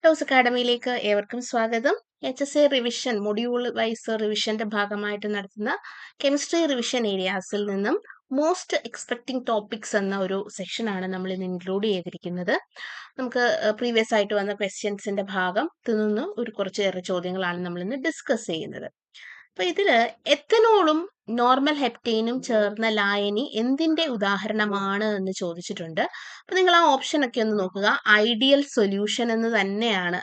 Toss അക്കാഡമിയിലേക്ക് ഏവർക്കും സ്വാഗതം. HSA revision module wise റിവിഷന്റെ ഭാഗമായിട്ട് നടത്തുന്ന കെമിസ്ട്രി റിവിഷൻ ഏരിയാസിൽ നിന്നും മോസ്റ്റ് എക്സ്പെക്ടിങ് ടോപ്പിക്സ് എന്ന ഒരു സെക്ഷനാണ് നമ്മൾ ഇന്ന് ഇൻക്ലൂഡ് ചെയ്തിരിക്കുന്നത്. നമുക്ക് പ്രീവിയസ് ആയിട്ട് വന്ന ക്വസ്റ്റ്യൻസിന്റെ ഭാഗത്തിൽ നിന്ന് കുറച്ചേറെ ചോദ്യങ്ങളാണ് നമ്മൾ ഇന്ന് ഡിസ്കസ് ചെയ്യുന്നത്. അപ്പൊ ഇതില് എത്തനോളും നോർമൽ ഹെപ്റ്റൈനും ചേർന്ന ലായനി എന്തിന്റെ ഉദാഹരണമാണ് എന്ന് ചോദിച്ചിട്ടുണ്ട്. അപ്പൊ നിങ്ങൾ ആ ഓപ്ഷൻ ഒക്കെ ഒന്ന് നോക്കുക. ഐഡിയൽ സൊല്യൂഷൻ എന്ന് തന്നെയാണ്,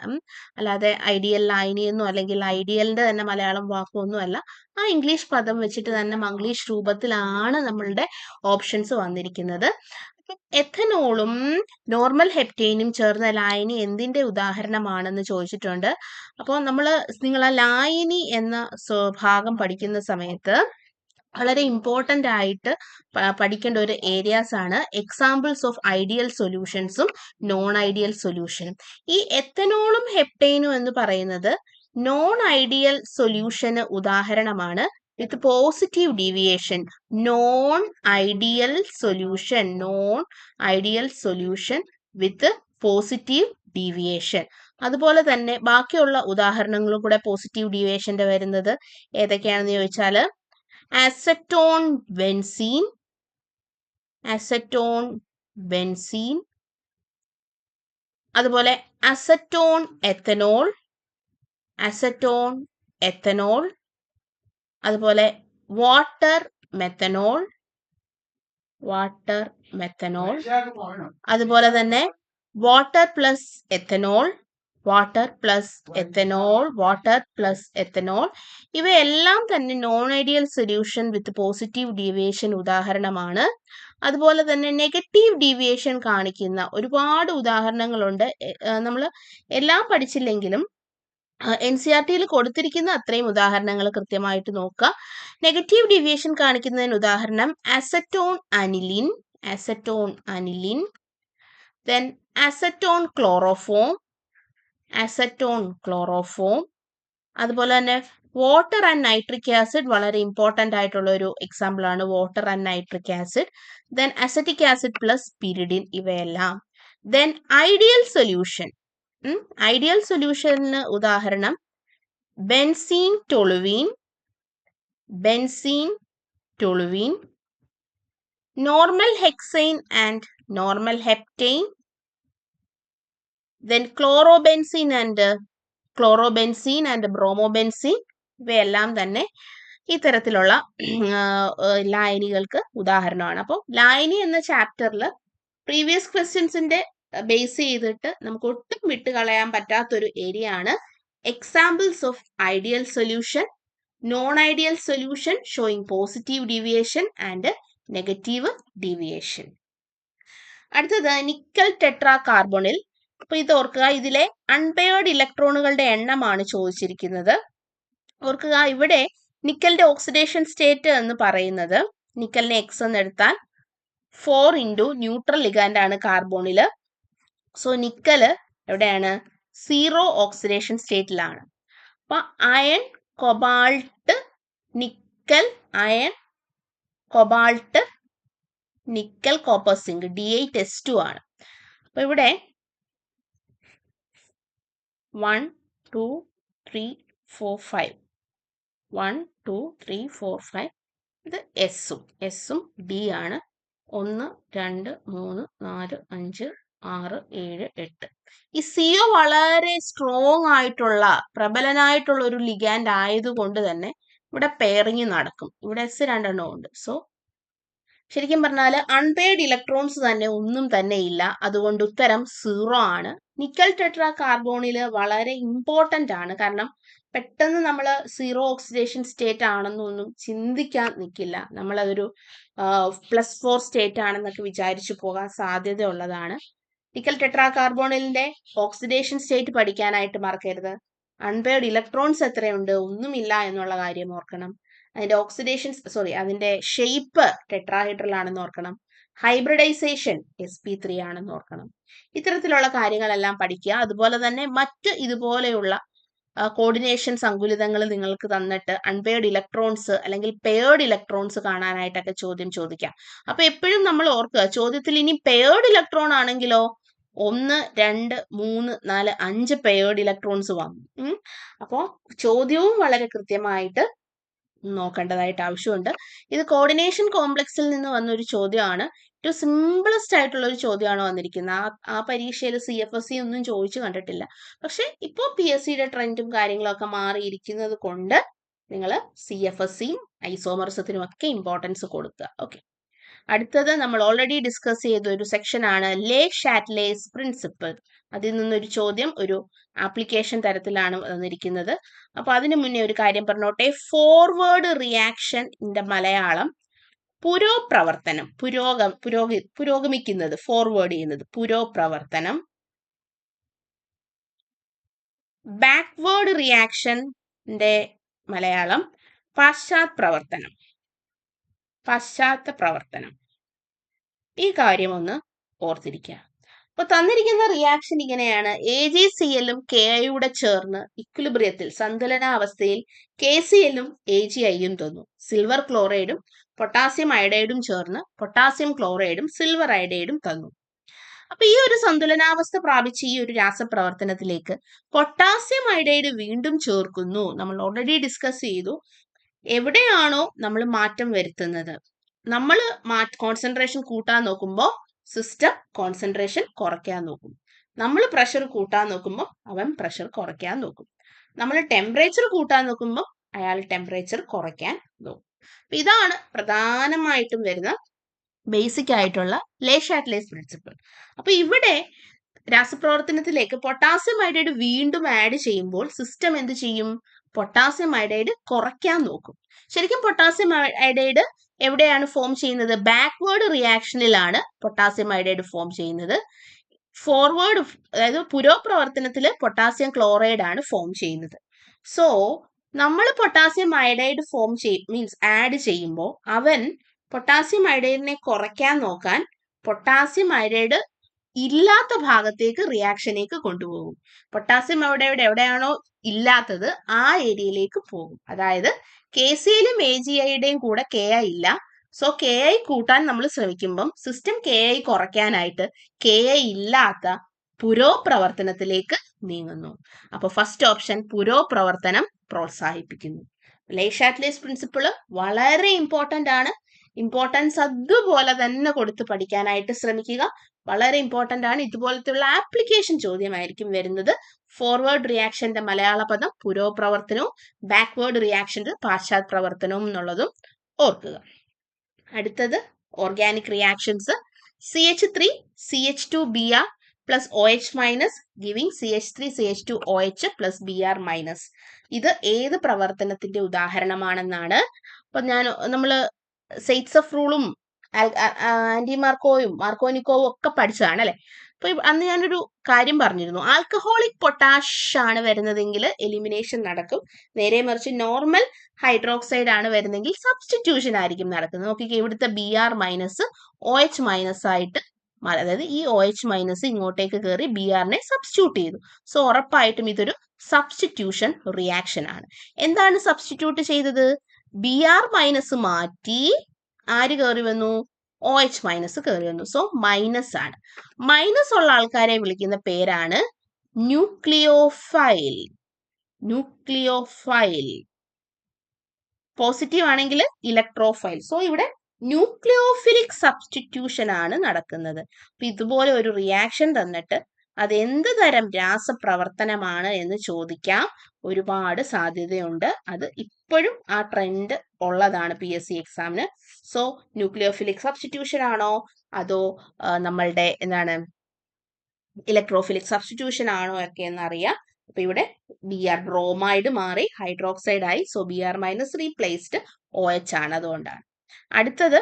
അല്ലാതെ ഐഡിയൽ ലായനി എന്നോ അല്ലെങ്കിൽ ഐഡിയലിന്റെ തന്നെ മലയാളം വാക്കൊന്നും അല്ല. ആ ഇംഗ്ലീഷ് പദം വെച്ചിട്ട് തന്നെ മംഗ്ലീഷ് രൂപത്തിലാണ് നമ്മളുടെ ഓപ്ഷൻസ് വന്നിരിക്കുന്നത്. എഥനോളും നോർമൽ ഹെപ്റ്റൈനും ചേർന്ന ലായനി എന്തിന്റെ ഉദാഹരണമാണെന്ന് ചോദിച്ചിട്ടുണ്ട്. അപ്പോൾ നിങ്ങൾ ആ ലായനി എന്ന ഭാഗം പഠിക്കുന്ന സമയത്ത് വളരെ ഇമ്പോർട്ടൻ്റ് ആയിട്ട് പഠിക്കേണ്ട ഒരു ഏരിയാസ് ആണ് എക്സാമ്പിൾസ് ഓഫ് ഐഡിയൽ സൊല്യൂഷൻസും നോൺ ഐഡിയൽ സൊല്യൂഷനും. ഈ എത്തനോളും ഹെപ്റ്റൈനും എന്ന് പറയുന്നത് നോൺ ഐഡിയൽ സൊല്യൂഷന് ഉദാഹരണമാണ്. വിത്ത് positive deviation, non ideal solution with positive deviation. അതുപോലെ തന്നെ ബാക്കിയുള്ള ഉദാഹരണങ്ങളും കൂടെ പോസിറ്റീവ് ഡീവിയേഷന്റെ വരുന്നത് ഏതൊക്കെയാണെന്ന് ചോദിച്ചാൽ അസറ്റോൺ ബെൻസീൻ, അതുപോലെ അസറ്റോൺ എത്തനോൾ, അതുപോലെ വാട്ടർ മെത്തനോൾ, അതുപോലെ തന്നെ വാട്ടർ പ്ലസ് എത്തനോൾ, ഇവയെല്ലാം തന്നെ non ideal solution with positive deviation ഉദാഹരണമാണ്. അതുപോലെ തന്നെ നെഗറ്റീവ് ഡീവിയേഷൻ കാണിക്കുന്ന ഒരുപാട് ഉദാഹരണങ്ങളുണ്ട്. നമ്മൾ എല്ലാം പഠിച്ചില്ലെങ്കിലും NCERT-യിൽ കൊടുത്തിരിക്കുന്ന അത്രയും ഉദാഹരണങ്ങൾ കൃത്യമായിട്ട് നോക്കുക. നെഗറ്റീവ് ഡീവിയേഷൻ കാണിക്കുന്നതിന് ഉദാഹരണം acetone aniline, then acetone chloroform, അതുപോലെ തന്നെ വാട്ടർ ആൻഡ് നൈട്രിക് ആസിഡ് വളരെ ഇമ്പോർട്ടൻ്റ് ആയിട്ടുള്ള ഒരു എക്സാമ്പിൾ ആണ് water and nitric acid. Then acetic acid plus pyridine, ഇവയെല്ലാം. ദെൻ ഐഡിയൽ സൊല്യൂഷന് ഉദാഹരണം benzene toluene, normal hexyne and normal heptyne, then chlorobenzene and bromobenzene, ഇവയെല്ലാം തന്നെ ഇത്തരത്തിലുള്ള ലായനികൾക്ക് ഉദാഹരണമാണ്. അപ്പോൾ ലായനി എന്ന ചാപ്റ്ററിൽ പ്രീവിയസ് ക്വസ്റ്റ്യൻസിന്റെ ബേസ് ചെയ്തിട്ട് നമുക്ക് ഒട്ടും വിട്ടുകളയാൻ പറ്റാത്തൊരു ഏരിയ ആണ് examples of ideal solution, non ideal solution showing positive deviation and negative deviation. അടുത്തത് നിക്കൽ ടെട്രാ കാർബണിൽ. അപ്പൊ ഇത് ഓർക്കുക, ഇതിലെ അൺപെയർഡ് ഇലക്ട്രോണുകളുടെ എണ്ണമാണ് ചോദിച്ചിരിക്കുന്നത്. ഓർക്കുക, ഇവിടെ നിക്കലിന്റെ ഓക്സിഡേഷൻ സ്റ്റേറ്റ് എന്ന് പറയുന്നത്, നിക്കലിനെ X എന്ന് എടുത്താൽ 4 ഇൻറ്റു ന്യൂട്രൽ ലിഗാൻഡ് ആണ് കാർബോണില്. സോ നിക്കല് എവിടെയാണ്? 0 ഓക്സിഡേഷൻ സ്റ്റേറ്റിലാണ്. അപ്പൊ iron cobalt nickel, nickel copper zinc D8S2 ആണ്. അപ്പൊ ഇവിടെ 1 2 3 4 5 1 2 3 4 5 ഇത് എസും ഡി ആണ്. 1 2 3 4 5 6 7 8. ഈ CO വളരെ സ്ട്രോങ് ആയിട്ടുള്ള പ്രബലനായിട്ടുള്ള ഒരു ലിഗാൻഡ് ആയതുകൊണ്ട് തന്നെ ഇവിടെ പെയറിങ് നടക്കും. ഇവിടെ S 2 ഉണ്ട്. സോ ശരിക്കും പറഞ്ഞാൽ അൺപെയർഡ് ഇലക്ട്രോൺസ് തന്നെ ഒന്നും തന്നെ ഇല്ല. അതുകൊണ്ട് ഉത്തരം 0 ആണ്. നിക്കൽ ടെട്രാ കാർബോണില് വളരെ ഇമ്പോർട്ടൻ്റ് ആണ്. കാരണം പെട്ടെന്ന് നമ്മൾ 0 ഓക്സിഡേഷൻ സ്റ്റേറ്റ് ആണെന്നൊന്നും ചിന്തിക്കാൻ നിൽക്കില്ല. നമ്മളതൊരു +4 സ്റ്റേറ്റ് ആണെന്നൊക്കെ വിചാരിച്ചു പോകാൻ സാധ്യത ഉള്ളതാണ്. നിക്കൽ ടെട്രാ കാർബോണിലിന്റെ ഓക്സിഡേഷൻ സ്റ്റേറ്റ് പഠിക്കാനായിട്ട് മറക്കരുത്. അൺപെയർഡ് ഇലക്ട്രോൺസ് എത്രയുണ്ട്? ഒന്നുമില്ല എന്നുള്ള കാര്യം ഓർക്കണം. അതിന്റെ ഷേപ്പ് ടെട്രാഹൈഡ്രൽ ആണെന്ന് ഓർക്കണം. ഹൈബ്രിഡൈസേഷൻ sp3 ആണെന്ന് ഓർക്കണം. ഇത്തരത്തിലുള്ള കാര്യങ്ങളെല്ലാം പഠിക്കുക. അതുപോലെ തന്നെ മറ്റ് ഇതുപോലെയുള്ള കോർഡിനേഷൻ സങ്കുലിതങ്ങൾ നിങ്ങൾക്ക് തന്നിട്ട് അൺപെയർഡ് ഇലക്ട്രോൺസ് അല്ലെങ്കിൽ പെയർഡ് ഇലക്ട്രോൺസ് കാണാനായിട്ടൊക്കെ ചോദ്യം ചോദിക്കാം. അപ്പൊ എപ്പോഴും നമ്മൾ ഓർക്കുക, ചോദ്യത്തിൽ ഇനി പെയർഡ് ഇലക്ട്രോൺ ആണെങ്കിലോ 1, 2, 3, 4, 5 പെയർഡ് ഇലക്ട്രോൺസ് വന്നു. അപ്പോൾ ചോദ്യവും വളരെ കൃത്യമായിട്ട് നോക്കേണ്ടതായിട്ട് ആവശ്യമുണ്ട്. ഇത് കോർഡിനേഷൻ കോംപ്ലക്സിൽ നിന്ന് വന്ന ഒരു ചോദ്യമാണ്. ഏറ്റവും സിമ്പിളസ്റ്റ് ആയിട്ടുള്ള ഒരു ചോദ്യമാണ് വന്നിരിക്കുന്നത്. ആ പരീക്ഷയിൽ CFSE ഒന്നും ചോദിച്ചു കണ്ടിട്ടില്ല. പക്ഷെ ഇപ്പോൾ PSCയുടെ ട്രെൻഡും കാര്യങ്ങളൊക്കെ മാറിയിരിക്കുന്നത് കൊണ്ട് നിങ്ങൾ CFSEയും ഐസോമറിസത്തിനും ഒക്കെ ഇമ്പോർട്ടൻസ് കൊടുക്കുക. ഓക്കെ, അടുത്തത് നമ്മൾ ഓൾറെഡി ഡിസ്കസ് ചെയ്ത ഒരു സെക്ഷനാണ് ലേ ഷാറ്റ്ലേസ് പ്രിൻസിപ്പിൾ. അതിൽ നിന്നൊരു ചോദ്യം ഒരു ആപ്ലിക്കേഷൻ തരത്തിലാണ് വന്നിരിക്കുന്നത്. അപ്പൊ അതിനു മുന്നേ ഒരു കാര്യം പറഞ്ഞോട്ടെ. ഫോർവേഡ് റിയാക്ഷന്റെ മലയാളം പുരോപ്രവർത്തനം. പുരോഗമിക്കുന്നത്, ഫോർവേഡ് ചെയ്യുന്നത് പുരോപ്രവർത്തനം. ബാക്ക്വേർഡ് റിയാക്ഷന്റെ മലയാളം പാശ്ചാത്പ്രവർത്തനം. ഈ കാര്യം ഒന്ന് ഓർത്തിരിക്കുക. അപ്പൊ തന്നിരിക്കുന്ന റിയാക്ഷൻ ഇങ്ങനെയാണ്. AgClഉം KIയുടെ ചേർന്ന് ഇക്വിലിബ്രിയത്തിൽ സന്തുലനാവസ്ഥയിൽ KClഉം AgIയും തന്നു. സിൽവർ ക്ലോറൈഡും പൊട്ടാസ്യം അയഡൈഡും ചേർന്ന് പൊട്ടാസ്യം ക്ലോറൈഡും സിൽവർ അയഡൈഡും തന്നു. അപ്പൊ ഈ ഒരു സന്തുലനാവസ്ഥ പ്രാപിച്ച ഈ ഒരു രാസപ്രവർത്തനത്തിലേക്ക് പൊട്ടാസ്യം അയഡൈഡ് വീണ്ടും ചേർക്കുന്നു. നമ്മൾ ഓൾറെഡി ഡിസ്കസ് ചെയ്തു. എവിടെയാണോ നമ്മൾ മാറ്റം വരുത്തുന്നത്, നമ്മൾ കോൺസെൻട്രേഷൻ കൂട്ടാൻ നോക്കുമ്പോൾ സിസ്റ്റം കോൺസെൻട്രേഷൻ കുറയ്ക്കാൻ നോക്കും. നമ്മൾ പ്രഷർ കൂട്ടാൻ നോക്കുമ്പോൾ അവൻ പ്രഷർ കുറയ്ക്കാൻ നോക്കും. നമ്മൾ ടെമ്പറേച്ചർ കൂട്ടാൻ നോക്കുമ്പോൾ അയാൾ ടെമ്പറേച്ചർ കുറയ്ക്കാൻ നോക്കും. ഇതാണ് പ്രധാനമായിട്ടും വരുന്ന ബേസിക് ആയിട്ടുള്ള ലേ ഷാറ്റ്ലേസ് പ്രിൻസിപ്പിൾ. അപ്പൊ ഇവിടെ രാസപ്രവർത്തനത്തിലേക്ക് പൊട്ടാസ്യം അയഡൈഡ് വീണ്ടും ആഡ് ചെയ്യുമ്പോൾ സിസ്റ്റം എന്ത് ചെയ്യും? പൊട്ടാസ്യം അയഡൈഡ് കുറയ്ക്കാൻ നോക്കും. ശരിക്കും പൊട്ടാസ്യം അയഡൈഡ് എവിടെയാണ് ഫോം ചെയ്യുന്നത്? ബാക്ക്വേർഡ് റിയാക്ഷനിലാണ് പൊട്ടാസ്യം അയഡൈഡ് ഫോം ചെയ്യുന്നത്. ഫോർവേഡ്, അതായത് പുരോപ്രവർത്തനത്തിൽ പൊട്ടാസ്യം ക്ലോറൈഡ് ആണ് ഫോം ചെയ്യുന്നത്. സോ നമ്മൾ പൊട്ടാസ്യം അയഡൈഡ് ആഡ് ചെയ്യുമ്പോൾ അവൻ പൊട്ടാസ്യം അയഡൈഡിനെ കുറയ്ക്കാൻ നോക്കാൻ പൊട്ടാസ്യം അയഡൈഡ് ഇല്ലാത്ത ഭാഗത്തേക്ക് റിയാക്ഷനേക്ക് കൊണ്ടുപോകും. പൊട്ടാസ്യം എവിടെയാണോ ഇല്ലാത്തത് ആ ഏരിയയിലേക്ക് പോകും. അതായത് KClയും AgIയുടെയും കൂടെ KI ഇല്ല. സോ KI കൂട്ടാൻ നമ്മൾ ശ്രമിക്കുമ്പം സിസ്റ്റം KI കുറയ്ക്കാനായിട്ട് KI ഇല്ലാത്ത പുരോപ്രവർത്തനത്തിലേക്ക് നീങ്ങുന്നു. അപ്പൊ ഫസ്റ്റ് ഓപ്ഷൻ പുരോപ്രവർത്തനം പ്രോത്സാഹിപ്പിക്കുന്നു. ലേ ഷാറ്റ്ലേസ് പ്രിൻസിപ്പിള് വളരെ ഇമ്പോർട്ടന്റ് ആണ്. ഇമ്പോർട്ടൻസ് അതുപോലെ തന്നെ കൊടുത്ത് പഠിക്കാനായിട്ട് ശ്രമിക്കുക. വളരെ ഇമ്പോർട്ടന്റ് ആണ്. ഇതുപോലത്തെയുള്ള ആപ്ലിക്കേഷൻ ചോദ്യമായിരിക്കും വരുന്നത്. ഫോർവേഡ് റിയാക്ഷന്റെ മലയാള പദം പുരോപ്രവർത്തനവും ബാക്ക്വേർഡ് റിയാക്ഷന്റെ പാശ്ചാത്പ്രവർത്തനവും എന്നുള്ളതും ഓർക്കുക. അടുത്തത് organic reactions. CH3 CH2Br plus OH minus giving CH3 CH2OH plus Br minus. ഇത് ഏത് പ്രവർത്തനത്തിന്റെ ഉദാഹരണമാണെന്നാണ്. അപ്പൊ നമ്മള് സെയ്റ്റ്സഫ് റൂളും ആന്റി മാർക്കോനിക്കോവും ഒക്കെ പഠിച്ചതാണ് അല്ലെ. അപ്പൊ അന്ന് ഞാനൊരു കാര്യം പറഞ്ഞിരുന്നു. ആൽക്കഹോളിക് പൊട്ടാഷ് ആണ് വരുന്നതെങ്കിൽ എലിമിനേഷൻ നടക്കും. നേരെ മറിച്ച് നോർമൽ ഹൈഡ്രോക്സൈഡ് ആണ് വരുന്നെങ്കിൽ സബ്സ്റ്റിറ്റ്യൂഷൻ ആയിരിക്കും നടക്കുന്നത്. നോക്കിക്കേ, ഇവിടുത്തെ Br മൈനസ് OH മൈനസ് ആയിട്ട് മാറി. അതായത് ഈ OH മൈനസ് ഇങ്ങോട്ടേക്ക് കയറി Brനെ സബ്സ്റ്റിറ്റ്യൂട്ട് ചെയ്തു. സോ ഉറപ്പായിട്ടും ഇതൊരു സബ്സ്റ്റിറ്റ്യൂഷൻ റിയാക്ഷൻ ആണ്. എന്താണ് സബ്സ്റ്റിറ്റ്യൂട്ട് ചെയ്തത്? Br മൈനസ് മാറ്റി ആര് കയറി വന്നു? OH മൈനസ് കയറി വന്നു. സോ മൈനസ് ആണ്. മൈനസ് ഉള്ള ആൾക്കാരെ വിളിക്കുന്ന പേരാണ് ന്യൂക്ലിയോഫൈൽ. പോസിറ്റീവ് ആണെങ്കിൽ ഇലക്ട്രോഫൈൽ. സോ ഇവിടെ ന്യൂക്ലിയോഫിലിക് സബ്സ്റ്റിറ്റ്യൂഷൻ ആണ് നടക്കുന്നത്. അപ്പൊ ഇതുപോലെ ഒരു റിയാക്ഷൻ തന്നിട്ട് അതെന്ത് തരം രാസപ്രവർത്തനമാണ് എന്ന് ചോദിക്കാൻ ഒരുപാട് സാധ്യതയുണ്ട്. അത് ഇപ്പോഴും ആ ട്രെൻഡ് ഉള്ളതാണ് PSC എക്സാമിന്. സോ ന്യൂക്ലിയോഫിലിക് സബ്സ്റ്റിറ്റ്യൂഷൻ ആണോ അതോ നമ്മളുടെ ഇലക്ട്രോഫിലിക് സബ്സ്റ്റിറ്റ്യൂഷൻ ആണോ ഒക്കെ എന്നറിയാം. അപ്പൊ ഇവിടെ Br ബ്രോമൈഡ് മാറി ഹൈഡ്രോക്സൈഡ് ആയി. So Br minus replaced OH ആണ്. അതുകൊണ്ടാണ്. അടുത്തത്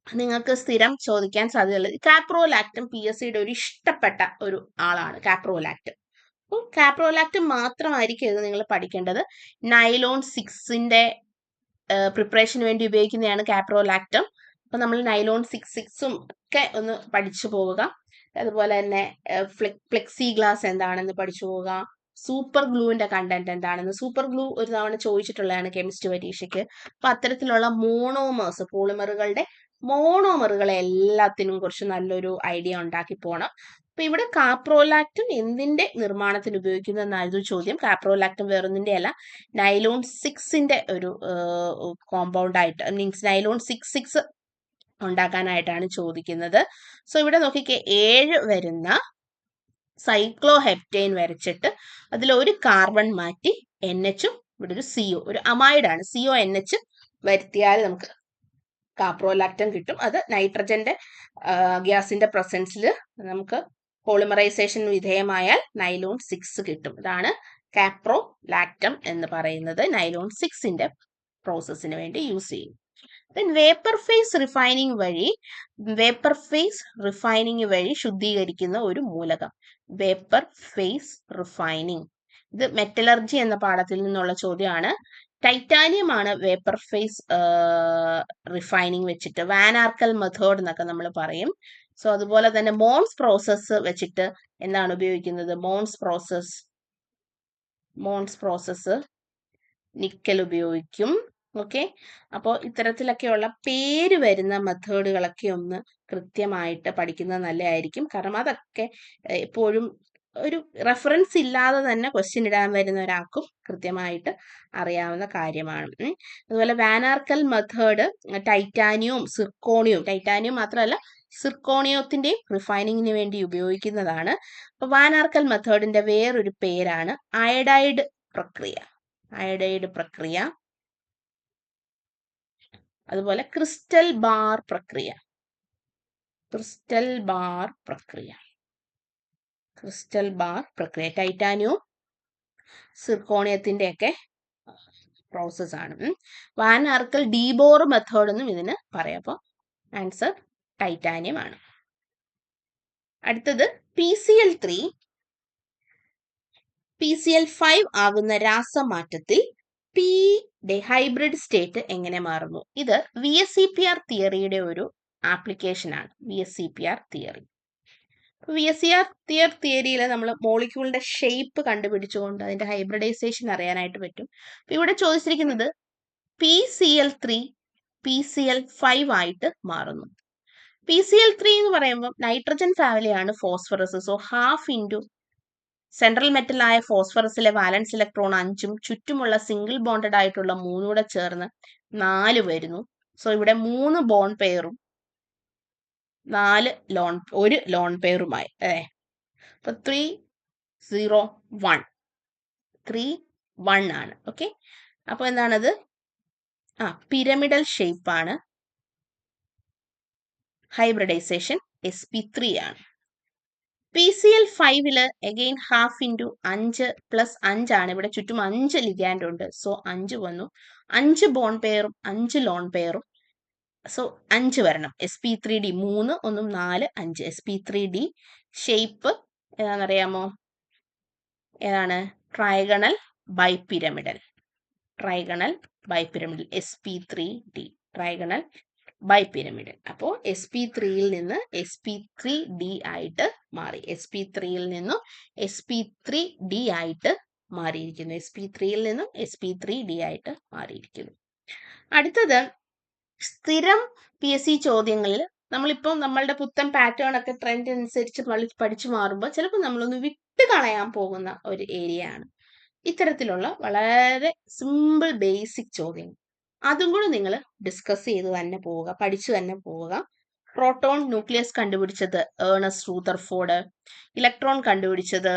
നിങ്ങൾക്ക് സ്ഥിരം ചോദിക്കാൻ സാധ്യതയുള്ളത് കാപ്രോലാക്റ്റും. PSCയുടെ ഒരു ഇഷ്ടപ്പെട്ട ഒരു ആളാണ് കാപ്രോലാക്റ്റ്. അപ്പോൾ കാപ്രോലാക്റ്റ് മാത്രമായിരിക്കും ഇത് നിങ്ങൾ പഠിക്കേണ്ടത്. നൈലോൺ 6ന്റെ പ്രിപ്പറേഷന് വേണ്ടി ഉപയോഗിക്കുന്നതാണ് കാപ്രോലാക്റ്റം. അപ്പൊ നമ്മൾ നൈലോൺ 6 ഒക്കെ ഒന്ന് പഠിച്ചു പോവുക. അതുപോലെ തന്നെ ഫ്ലെക്സി ഗ്ലാസ് എന്താണെന്ന് പഠിച്ചു പോവുക. സൂപ്പർ ഗ്ലൂവിന്റെ കണ്ടന്റ് എന്താണെന്ന്. സൂപ്പർ ഗ്ലൂ ഒരു തവണ ചോദിച്ചിട്ടുള്ളതാണ് കെമിസ്ട്രി പരീക്ഷയ്ക്ക്. അപ്പൊ അത്തരത്തിലുള്ള മോണോമേഴ്സ്, പോളിമറുകളുടെ മോണോമറുകളെ എല്ലാത്തിനും കുറിച്ച് നല്ലൊരു ഐഡിയ ഉണ്ടാക്കി പോകണം. അപ്പൊ ഇവിടെ കാപ്രോലാക്ടം എന്തിന്റെ നിർമ്മാണത്തിന് ഉപയോഗിക്കുന്നതെന്നായിരുന്നു ചോദ്യം. കാപ്രോലാക്ടം വേറൊന്നിന്റെ അല്ല, നൈലോൺ 6ന്റെ ഒരു കോമ്പൗണ്ട് ആയിട്ട്, മീൻസ് നൈലോൺ 6 ഉണ്ടാക്കാനായിട്ടാണ് ചോദിക്കുന്നത്. സോ ഇവിടെ നോക്കിക്കേ, 7 വരുന്ന സൈക്ലോഹെപ്റ്റൈൻ വരച്ചിട്ട് അതിൽ ഒരു കാർബൺ മാറ്റി NHഉം ഇവിടെ ഒരു CO, ഒരു അമൈഡാണ്, CONH വരുത്തിയാൽ നമുക്ക് കാപ്രോലാക്ടം കിട്ടും. അത് നൈട്രജന്റെ ഗ്യാസിന്റെ പ്രസൻസിൽ നമുക്ക് പോളിമറൈസേഷൻ വിധേയമായാൽ നൈലോൺ 6 കിട്ടും. ഇതാണ് കാപ്രോലാക്ടം എന്ന് പറയുന്നത്. നൈലോൺ 6ന്റെ പ്രോസസ്സിന് വേണ്ടി യൂസ് ചെയ്യും. വേപ്പർ ഫേസ് റിഫൈനിങ് വഴി ശുദ്ധീകരിക്കുന്ന ഒരു മൂലകം, വേപ്പർ ഫേസ് റിഫൈനിങ്. ഇത് മെറ്റലർജി എന്ന പാഠത്തിൽ നിന്നുള്ള ചോദ്യമാണ്. ടൈറ്റാനിയം ആണ് വേപ്പർ ഫേസ് റിഫൈനിങ് വെച്ചിട്ട്, വാൻ ആർക്കൽ മെത്തേഡ് എന്നൊക്കെ നമ്മൾ പറയും. സോ അതുപോലെ തന്നെ മോൺസ് പ്രോസസ്സ് വെച്ചിട്ട് എന്താണ് ഉപയോഗിക്കുന്നത്? മോൺസ് പ്രോസസ്സ് നിക്കൽ ഉപയോഗിക്കും. ഓക്കെ, അപ്പോൾ ഇത്തരത്തിലൊക്കെയുള്ള പേര് വരുന്ന മെത്തേഡുകളൊക്കെ ഒന്ന് കൃത്യമായിട്ട് പഠിക്കുന്നത് നല്ലതായിരിക്കും. കാരണം അതൊക്കെ എപ്പോഴും ഒരു റെഫറൻസ് ഇല്ലാതെ തന്നെ ക്വസ്റ്റ്യൻ ഇടാൻ വരുന്ന ഒരാൾക്കും കൃത്യമായിട്ട് അറിയാവുന്ന കാര്യമാണ്. അതുപോലെ വാൻ ആർക്കൽ മെത്തേഡ് ടൈറ്റാനിയവും സിർക്കോണിയവും, ടൈറ്റാനിയം മാത്രമല്ല സിർക്കോണിയത്തിന്റെയും റിഫൈനിങ്ങിന് വേണ്ടി ഉപയോഗിക്കുന്നതാണ്. അപ്പൊ വാൻ ആർക്കൽ മെത്തേഡിന്റെ വേറൊരു പേരാണ് അയഡൈഡ് പ്രക്രിയ. അതുപോലെ ക്രിസ്റ്റൽ ബാർ പ്രക്രിയ ടൈറ്റാനിയവും സിർക്കോണിയത്തിന്റെ ഒക്കെ പ്രോസസ് ആണ്. വാൻ ആർക്കൽ ഡീബോർ മെത്തേഡ് എന്നും ഇതിന് പറയാം. അപ്പോൾ ആൻസർ ടൈറ്റാനിയം ആണ്. അടുത്തത് PCl5 ആകുന്ന രാസമാറ്റത്തിൽ P ഹൈബ്രിഡ് സ്റ്റേറ്റ് എങ്ങനെ മാറുന്നു? ഇത് VSEPR തിയറിയുടെ ഒരു ആപ്ലിക്കേഷൻ ആണ്. VSEPR തിയറിയിൽ നമ്മൾ മോളിക്യൂളിന്റെ ഷേപ്പ് കണ്ടുപിടിച്ചുകൊണ്ട് അതിന്റെ ഹൈബ്രിഡൈസേഷൻ അറിയാനായിട്ട് പറ്റും. ഇവിടെ ചോദിച്ചിരിക്കുന്നത് PCl3 PCl5 ആയിട്ട് മാറുന്നു. PCl3 എന്ന് പറയുമ്പോൾ നൈട്രജൻ ഫാമിലിയാണ് phosphorus. So half into central metal ആയ ഫോസ്ഫറസിലെ വാലൻസ് ഇലക്ട്രോൺ 5ഉം ചുറ്റുമുള്ള സിംഗിൾ ബോണ്ടഡ് ആയിട്ടുള്ള 3 കൂടെ ചേർന്ന് 4 വരുന്നു. സോ ഇവിടെ 3 ബോണ്ട് പെയറും 1 ലോൺ പെയറുമായി അല്ലേ. അപ്പൊ 3 ആണ്. ഓക്കെ, അപ്പൊ എന്താണത്? പിരമിഡൽ ഷേപ്പ് ആണ്. ഹൈബ്രിഡൈസേഷൻ sp3 ആണ്. PCl5 again half into 5 plus 5 ആണ്. ഇവിടെ ചുറ്റും 5 ലിഗാൻഡ് ഉണ്ട്. സോ 5 വന്നു. 5 ബോണ്ട് പെയറും 5 ലോൺ പെയറും. സോ 5 വരണം. sp3d 3 1 4 5. sp3d ഷേപ്പ് ഏതാണെന്നറിയാമോ? ഏതാണ്? Trigonal bipyramidal sp3d trigonal bipyramidal. അപ്പോൾ sp3യിൽ നിന്ന് sp3d ആയിട്ട് മാറി. sp3യിൽ നിന്നും sp3d ആയിട്ട് മാറിയിരിക്കുന്നു. അടുത്തത് സ്ഥിരം PSC ചോദ്യങ്ങളിൽ നമ്മളിപ്പം നമ്മളുടെ പുത്തൻ പാറ്റേൺ ഒക്കെ ട്രെൻഡ് അനുസരിച്ച് പഠിച്ചു മാറുമ്പോൾ ചിലപ്പോൾ നമ്മളൊന്ന് വിട്ട് കളയാൻ പോകുന്ന ഒരു ഏരിയ ആണ് ഇത്തരത്തിലുള്ള വളരെ സിമ്പിൾ ബേസിക് ചോദ്യങ്ങൾ. അതും കൂടെ നിങ്ങൾ ഡിസ്കസ് ചെയ്ത് തന്നെ പോവുക, പഠിച്ചു തന്നെ പോവുക. പ്രോട്ടോൺ ന്യൂക്ലിയസ് കണ്ടുപിടിച്ചത് ഏണസ്റ്റ് റൂദർഫോർഡ്, ഇലക്ട്രോൺ കണ്ടുപിടിച്ചത്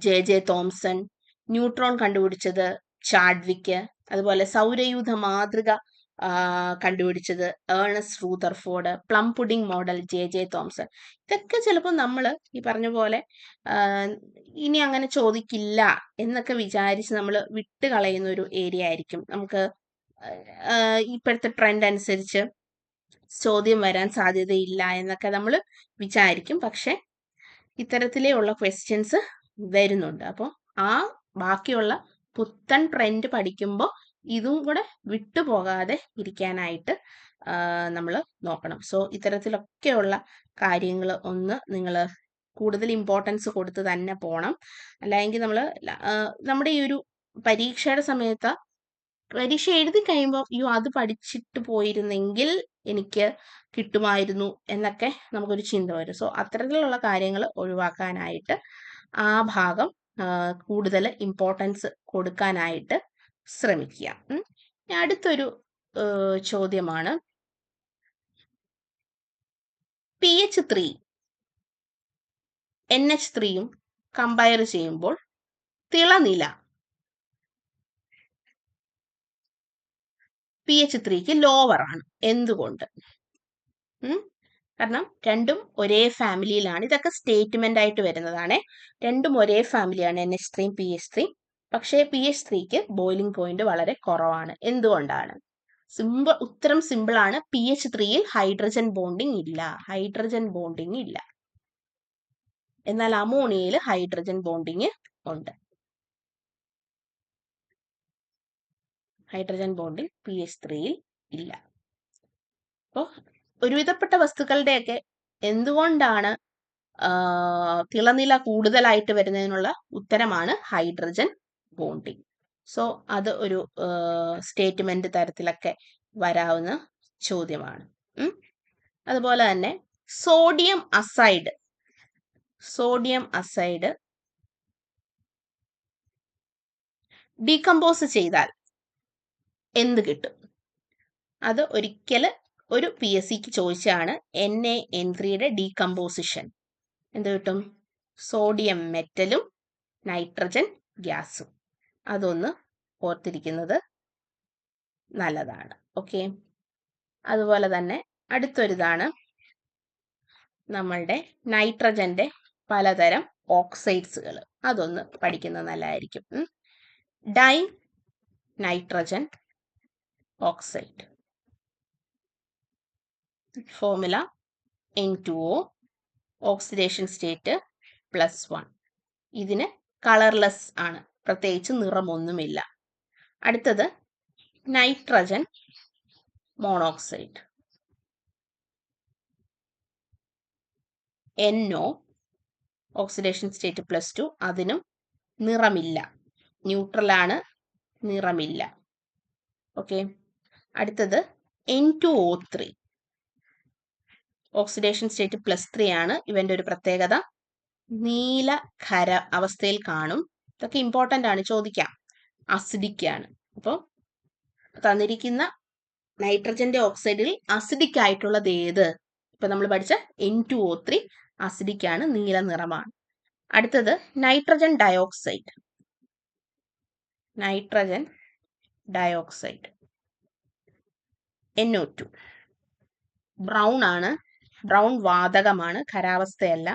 JJ തോംസൺ, ന്യൂട്രോൺ കണ്ടുപിടിച്ചത് ചാഡ്വിക്ക്, അതുപോലെ സൗരയൂഥ മാതൃക കണ്ടുപിടിച്ചത് Ernest Rutherford, plum pudding model JJ Thomson. ഇതൊക്കെ ചിലപ്പോൾ നമ്മൾ ഈ പറഞ്ഞ പോലെ ഇനി അങ്ങനെ ചോദിക്കില്ല എന്നൊക്കെ വിചാരിച്ച് നമ്മൾ വിട്ട് കളയുന്ന ഒരു ഏരിയ ആയിരിക്കും. നമുക്ക് ഇപ്പോഴത്തെ ട്രെൻഡ് അനുസരിച്ച് ചോദ്യം വരാൻ സാധ്യതയില്ല എന്നൊക്കെ നമ്മൾ വിചാരിക്കും. പക്ഷെ ഇത്തരത്തിലുള്ള ക്വസ്റ്റ്യൻസ് വരുന്നുണ്ട്. അപ്പോൾ ബാക്കിയുള്ള പുത്തൻ ട്രെൻഡ് പഠിക്കുമ്പോൾ ഇതും കൂടെ വിട്ടുപോകാതെ ഇരിക്കാനായിട്ട് നമ്മൾ നോക്കണം. സോ ഇത്തരത്തിലൊക്കെയുള്ള കാര്യങ്ങൾ ഒന്ന് നിങ്ങൾ കൂടുതൽ ഇമ്പോർട്ടൻസ് കൊടുത്ത് തന്നെ പോകണം. അല്ലെങ്കിൽ നമ്മുടെ ഈ ഒരു പരീക്ഷയുടെ സമയത്ത് പരീക്ഷ എഴുതി കഴിയുമ്പോൾ അത് പഠിച്ചിട്ട് പോയിരുന്നെങ്കിൽ എനിക്ക് കിട്ടുമായിരുന്നു എന്നൊക്കെ നമുക്കൊരു ചിന്ത വരും. സോ അത്തരത്തിലുള്ള കാര്യങ്ങൾ ഒഴിവാക്കാനായിട്ട് ആ ഭാഗം കൂടുതൽ ഇമ്പോർട്ടൻസ് കൊടുക്കാനായിട്ട് ശ്രമിക്കുക. അടുത്തൊരു ചോദ്യമാണ്, PH3 NH3യും കമ്പയർ ചെയ്യുമ്പോൾ തിളനില PH3ക്ക് ലോവർ ആണ്. എന്തുകൊണ്ട്? കാരണം രണ്ടും ഒരേ ഫാമിലിയിലാണ്. ഇതൊക്കെ സ്റ്റേറ്റ്മെന്റ് ആയിട്ട് വരുന്നതാണ്. രണ്ടും ഒരേ ഫാമിലിയാണ്, NH3യും PH3യും. പക്ഷേ PH3ക്ക് ബോയിലിംഗ് പോയിന്റ് വളരെ കുറവാണ്. എന്തുകൊണ്ടാണ്? ഉത്തരം സിമ്പിൾ ആണ്. PH3യിൽ ഹൈഡ്രജൻ ബോണ്ടിങ് ഇല്ല. എന്നാൽ അമോണിയയിൽ ഹൈഡ്രജൻ ബോണ്ടിങ് ഉണ്ട്. ഹൈഡ്രജൻ ബോണ്ടിങ് PH3യിൽ ഇല്ല. അപ്പോൾ ഒരുവിധപ്പെട്ട വസ്തുക്കളുടെയൊക്കെ എന്തുകൊണ്ടാണ് തിളനില കൂടുതലായിട്ട് വരുന്നതിനുള്ള ഉത്തരമാണ് ഹൈഡ്രജൻ ബോണ്ടിങ്. സോ അത് ഒരു സ്റ്റേറ്റ്മെന്റ് തരത്തിലൊക്കെ വരാവുന്ന ചോദ്യമാണ്. അതുപോലെ തന്നെ സോഡിയം അസൈഡ് ഡീകമ്പോസ് ചെയ്താൽ എന്ത് കിട്ടും? അത് ഒരിക്കൽ ഒരു PSCക്ക് ചോദിച്ചാണ്. NaN3യുടെ ഡീകമ്പോസിഷൻ എന്ത് കിട്ടും? സോഡിയം മെറ്റലും നൈട്രജൻ ഗ്യാസും. അതൊന്ന് ഓർത്തിരിക്കുന്നത് നല്ലതാണ്. ഓക്കെ. അതുപോലെ തന്നെ അടുത്തൊരിതാണ് നമ്മളുടെ നൈട്രജന്റെ പലതരം ഓക്സൈഡ്സുകൾ. അതൊന്ന് പഠിക്കുന്നത് നല്ലതായിരിക്കും. Di nitrogen oxide, formula N2O, oxidation state +1. ഇതിന് കളർലെസ് ആണ്, പ്രത്യേകിച്ച് നിറമൊന്നുമില്ല. അടുത്തത് nitrogen monoxide, NO, oxidation state +2. അതിനും നിറമില്ല, ന്യൂട്രലാണ്, നിറമില്ല. ഓക്കെ. അടുത്തത് N2O3, ഓക്സിഡേഷൻ സ്റ്റേറ്റ് +3 ആണ്. ഇവന്റെ ഒരു പ്രത്യേകത നീല ഖര അവസ്ഥയിൽ കാണും. ഇതൊക്കെ ഇമ്പോർട്ടൻ്റ് ആണ്, ചോദിക്കാം. അസിഡിക് ആണ്. അപ്പോൾ തന്നിരിക്കുന്ന നൈട്രജന്റെ ഓക്സൈഡിൽ അസിഡിക് ആയിട്ടുള്ളത് ഏത്? ഇപ്പൊ നമ്മൾ പഠിച്ച N2O3 അസിഡിക് ആണ്, നീല നിറമാണ്. അടുത്തത് നൈട്രജൻ ഡയോക്സൈഡ്, NO2, ബ്രൗൺ ആണ്. ബ്രൗൺ വാതകമാണ്, ഖരാവസ്ഥയല്ല,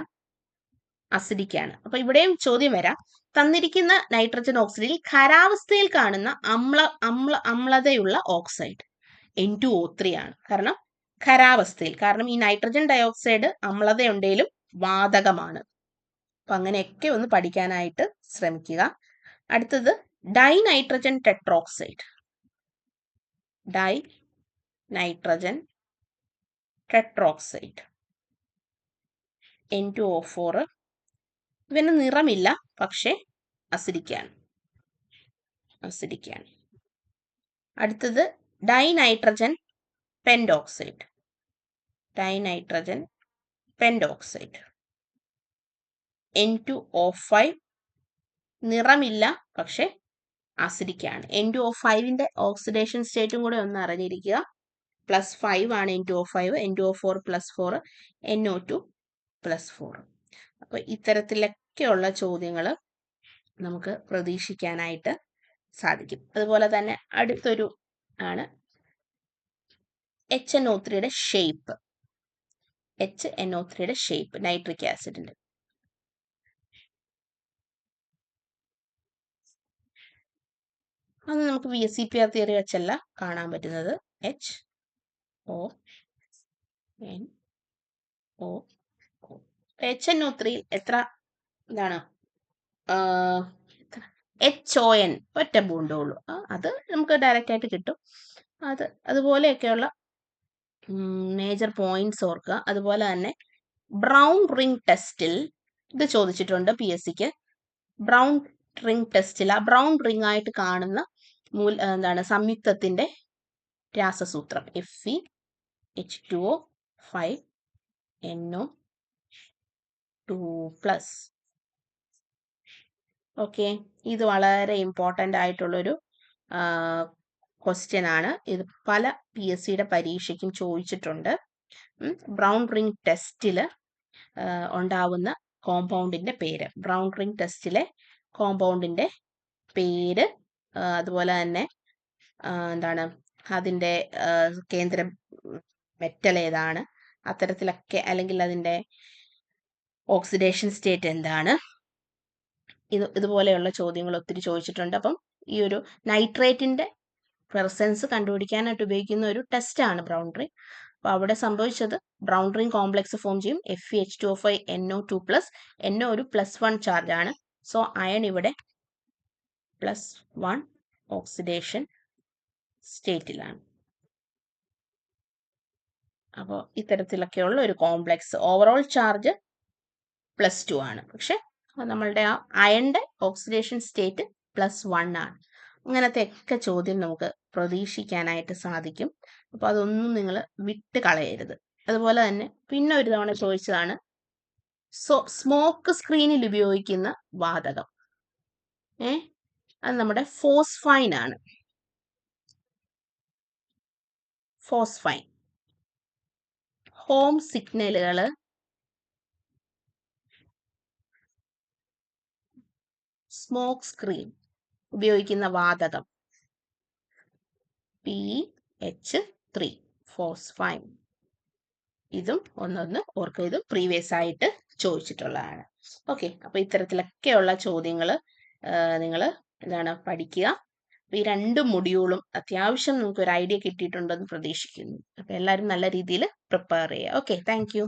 അസിഡിക് ആണ്. അപ്പൊ ഇവിടെയും ചോദ്യം വരാം, തന്നിരിക്കുന്ന നൈട്രജൻ ഓക്സൈഡിൽ ഖരാവസ്ഥയിൽ കാണുന്ന അമ്ലതയുള്ള ഓക്സൈഡ് N2O3 ആണ്. കാരണം ഖരാവസ്ഥയിൽ, കാരണം ഈ നൈട്രജൻ ഡയോക്സൈഡ് അമ്ലതയുണ്ടെങ്കിലും വാതകമാണ്. അപ്പൊ അങ്ങനെയൊക്കെ ഒന്ന് പഠിക്കാനായിട്ട് ശ്രമിക്കുക. അടുത്തത് ഡൈനൈട്രജൻ ടെട്രോക്സൈഡ്, N2O4. ഇവന് നിറമില്ല, പക്ഷെ അസിഡിക്കാണ്. അടുത്തത് ഡൈനൈട്രജൻ പെൻഡോക്സൈഡ്, N2O5. നിറമില്ല, പക്ഷെ അസിഡിക്കാണ്. N2O5ന്റെ ഓക്സിഡേഷൻ സ്റ്റേറ്റും കൂടെ ഒന്ന് അറിഞ്ഞിരിക്കുക. +5 ആണ് N2O5, N2O4 +4, NO2 +4. അപ്പൊ ഇത്തരത്തിലൊക്കെയുള്ള ചോദ്യങ്ങൾ നമുക്ക് പ്രതീക്ഷിക്കാനായിട്ട് സാധിക്കും. അതുപോലെ തന്നെ അടുത്തൊരു ആണ് HNO3യുടെ ഷേപ്പ്, നൈട്രിക് ആസിഡിന്റെ. അത് നമുക്ക് VSEPR തിയറി വെച്ചല്ല കാണാൻ പറ്റുന്നത്. HNO3 എത്ര എന്താണ്? HON ഒറ്റ ബോണ്ടേ ഉള്ളൂ. അത് നമുക്ക് ഡയറക്റ്റ് ആയിട്ട് കിട്ടും. അതുപോലെയൊക്കെയുള്ള മേജർ പോയിന്റ്സ് ഓർക്കുക. അതുപോലെ തന്നെ ബ്രൗൺ റിംഗ് ടെസ്റ്റിൽ ഇത് ചോദിച്ചിട്ടുണ്ട് PSCക്ക്. ബ്രൗൺ റിംഗ് ടെസ്റ്റിൽ ആ ബ്രൗൺ റിംഗ് ആയിട്ട് കാണുന്ന എന്താണ് സംയുക്തത്തിന്റെ രാസസൂത്രം Fe2O5NO2+. ഓക്കെ, ഇത് വളരെ ഇമ്പോർട്ടൻ്റ് ആയിട്ടുള്ളൊരു ക്വസ്റ്റ്യൻ ആണ്. ഇത് പല PSCയുടെ പരീക്ഷയ്ക്കും ചോദിച്ചിട്ടുണ്ട്. ബ്രൗൺ റിംഗ് ടെസ്റ്റിൽ ഉണ്ടാവുന്ന കോമ്പൗണ്ടിന്റെ പേര്, ബ്രൗൺ റിംഗ് ടെസ്റ്റിലെ കോമ്പൗണ്ടിന്റെ പേര്, അതുപോലെ തന്നെ എന്താണ് അതിൻ്റെ കേന്ദ്ര മെറ്റൽ ഏതാണ്, അത്തരത്തിലൊക്കെ, അല്ലെങ്കിൽ അതിൻ്റെ ഓക്സിഡേഷൻ സ്റ്റേറ്റ് എന്താണ്, ഇതുപോലെയുള്ള ചോദ്യങ്ങൾ ഒത്തിരി ചോദിച്ചിട്ടുണ്ട്. അപ്പം ഈ ഒരു നൈട്രേറ്റിന്റെ പ്രസൻസ് കണ്ടുപിടിക്കാനായിട്ട് ഉപയോഗിക്കുന്ന ഒരു ടെസ്റ്റാണ് ബ്രൗൺ റിംഗ്. അപ്പോൾ അവിടെ സംഭവിച്ചത് ബ്രൗൺ റിംഗ് കോംപ്ലക്സ് ഫോം ചെയ്യും, Fe2O5NO2+. NO ഒരു +1 ചാർജ് ആണ്. സോ അയൺ ഇവിടെ +1 ഓക്സിഡേഷൻ സ്റ്റേറ്റിലാണ്. അപ്പോൾ ഇത്തരത്തിലൊക്കെയുള്ള ഒരു കോംപ്ലക്സ്, ഓവറോൾ ചാർജ് +2 ആണ്, പക്ഷെ നമ്മളുടെ ആ അയണിന്റെ ഓക്സിഡേഷൻ സ്റ്റേറ്റ് +1 ആണ്. അങ്ങനത്തെ ഒക്കെ ചോദ്യം നമുക്ക് പ്രതീക്ഷിക്കാനായിട്ട് സാധിക്കും. അപ്പോൾ അതൊന്നും നിങ്ങൾ വിട്ട് കളയരുത്. അതുപോലെ തന്നെ പിന്നെ ഒരു തവണ ചോദിച്ചതാണ് സ്മോക്ക് സ്ക്രീനിൽ ഉപയോഗിക്കുന്ന വാതകം. അത് നമ്മുടെ ഫോസ്ഫൈൻ ആണ്. ഫോസ്ഫൈൻ ഹോം സിഗ്നലുകൾ സ്മോക്ക് സ്ക്രീൻ ഉപയോഗിക്കുന്ന വാതകം PH3 ഫോസ്ഫൈൻ. ഇതും ഒന്നൊന്ന് ഓർക്കുക, ഇതും പ്രീവിയസ് ആയിട്ട് ചോദിച്ചിട്ടുള്ളതാണ്. ഓക്കെ, അപ്പോൾ ഇത്തരത്തിലൊക്കെയുള്ള ചോദ്യങ്ങൾ നിങ്ങൾ പഠിക്കുക. അപ്പോൾ ഈ 2 മൊഡ്യൂളും അത്യാവശ്യം നിങ്ങൾക്ക് ഒരു ഐഡിയ കിട്ടിയിട്ടുണ്ടെന്ന് പ്രതീക്ഷിക്കുന്നു. അപ്പോൾ എല്ലാവരും നല്ല രീതിയിൽ പ്രിപ്പയർ ചെയ്യുക. Okay, thank you.